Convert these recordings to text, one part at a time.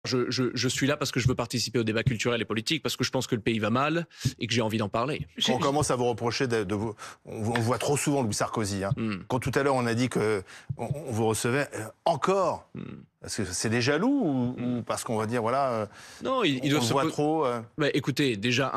Je suis là parce que je veux participer au débat culturel et politique, parce que je pense que le pays va mal et que j'ai envie d'en parler. On commence à vous reprocher de vous... On voit trop souvent Louis Sarkozy. Hein. Quand tout à l'heure on a dit qu'on vous recevait encore... Est-ce que c'est des jaloux ou parce qu'on va dire, voilà, non, il on voit trop... Bah, écoutez, déjà,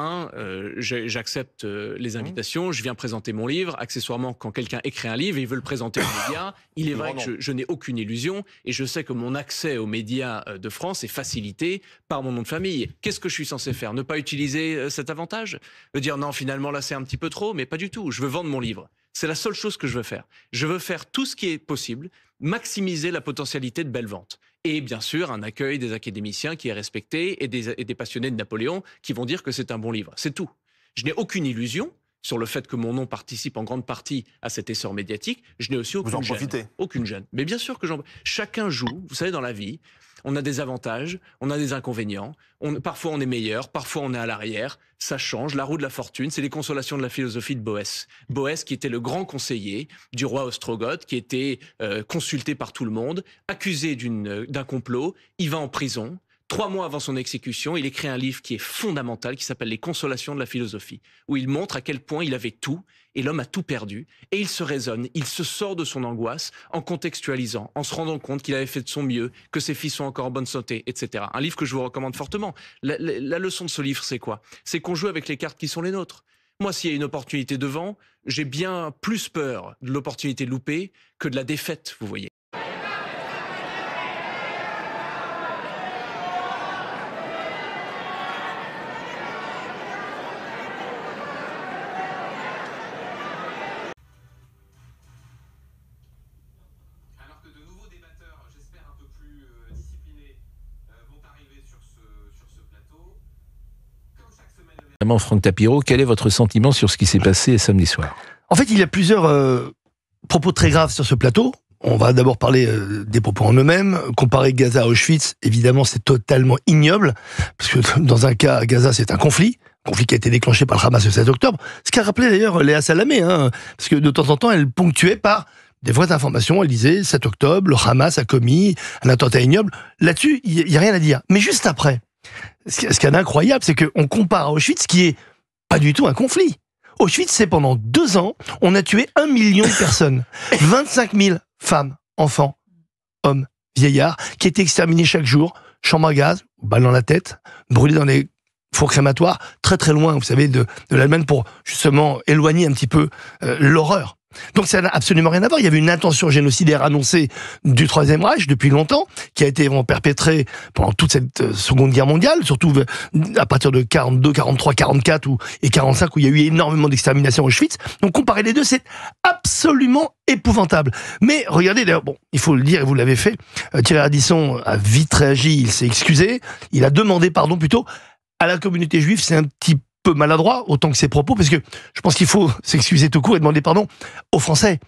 j'accepte les invitations, je viens présenter mon livre. Accessoirement, quand quelqu'un écrit un livre et il veut le présenter aux médias, il est vrai que je n'ai aucune illusion et je sais que mon accès aux médias de France est facilité par mon nom de famille. Qu'est-ce que je suis censé faire? Ne pas utiliser cet avantage? Me dire, non, finalement, là, c'est un petit peu trop, mais pas du tout. Je veux vendre mon livre. C'est la seule chose que je veux faire. Je veux faire tout ce qui est possible, maximiser la potentialité de belles ventes. Et bien sûr, un accueil des académiciens qui est respecté et des passionnés de Napoléon qui vont dire que c'est un bon livre. C'est tout. Je n'ai aucune illusion sur le fait que mon nom participe en grande partie à cet essor médiatique. Je n'ai aussi aucune gêne. Vous en profitez? Aucune gêne. Mais bien sûr que chacun joue. Vous savez, dans la vie, on a des avantages, on a des inconvénients. Parfois, on est meilleur, parfois, on est à l'arrière. Ça change. La roue de la fortune, c'est les consolations de la philosophie de Boès. Boès, qui était le grand conseiller du roi ostrogoth, qui était consulté par tout le monde, accusé d'un complot. Il va en prison. 3 mois avant son exécution, il écrit un livre qui est fondamental, qui s'appelle Les Consolations de la philosophie, où il montre à quel point il avait tout, et l'homme a tout perdu, et il se raisonne, il se sort de son angoisse en contextualisant, en se rendant compte qu'il avait fait de son mieux, que ses fils sont encore en bonne santé, etc. Un livre que je vous recommande fortement. La leçon de ce livre, c'est quoi? C'est qu'on joue avec les cartes qui sont les nôtres. Moi, s'il y a une opportunité devant, j'ai bien plus peur de l'opportunité loupée que de la défaite, vous voyez. Franck Tapiro, quel est votre sentiment sur ce qui s'est passé samedi soir? En fait, il y a plusieurs propos très graves sur ce plateau. On va d'abord parler des propos en eux-mêmes. Comparer Gaza à Auschwitz, évidemment, c'est totalement ignoble, parce que dans un cas, Gaza, c'est un conflit qui a été déclenché par le Hamas le 7 octobre. Ce qu'a rappelé d'ailleurs Léa Salamé, parce que de temps en temps, elle ponctuait par des vraies informations. Elle disait, 7 octobre, le Hamas a commis un attentat ignoble. Là-dessus, il n'y a rien à dire. Mais juste après, ce qu'il y a d'incroyable, c'est qu'on compare à Auschwitz, qui est pas du tout un conflit. Auschwitz, c'est pendant 2 ans, on a tué 1 million de personnes. 25 000 femmes, enfants, hommes, vieillards, qui étaient exterminés chaque jour, chambre à gaz, balles dans la tête, brûlés dans des fours crématoires, très très loin, vous savez, de l'Allemagne, pour justement éloigner un petit peu l'horreur. Donc ça n'a absolument rien à voir. Il y avait une intention génocidaire annoncée du Troisième Reich depuis longtemps, qui a été vraiment perpétrée pendant toute cette Seconde Guerre mondiale, surtout à partir de 42, 43, 44 et 45, où il y a eu énormément d'exterminations à Auschwitz. Donc comparer les deux, c'est absolument épouvantable. Mais regardez, d'ailleurs, bon, il faut le dire, et vous l'avez fait, Thierry Ardisson a vite réagi, il s'est excusé, il a demandé pardon plutôt à la communauté juive. C'est un petit peu maladroit, autant que ses propos, parce que je pense qu'il faut s'excuser tout court et demander pardon aux Français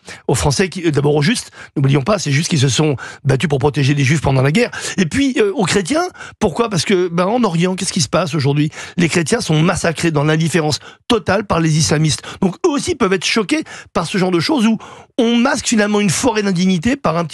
qui, d'abord aux Justes, n'oublions pas, c'est juste qu'ils se sont battus pour protéger les Juifs pendant la guerre, et puis aux chrétiens. Pourquoi? Parce que en Orient, qu'est-ce qui se passe aujourd'hui? Les chrétiens sont massacrés dans l'indifférence totale par les islamistes. Donc eux aussi peuvent être choqués par ce genre de choses où on masque finalement une forêt d'indignité par un petit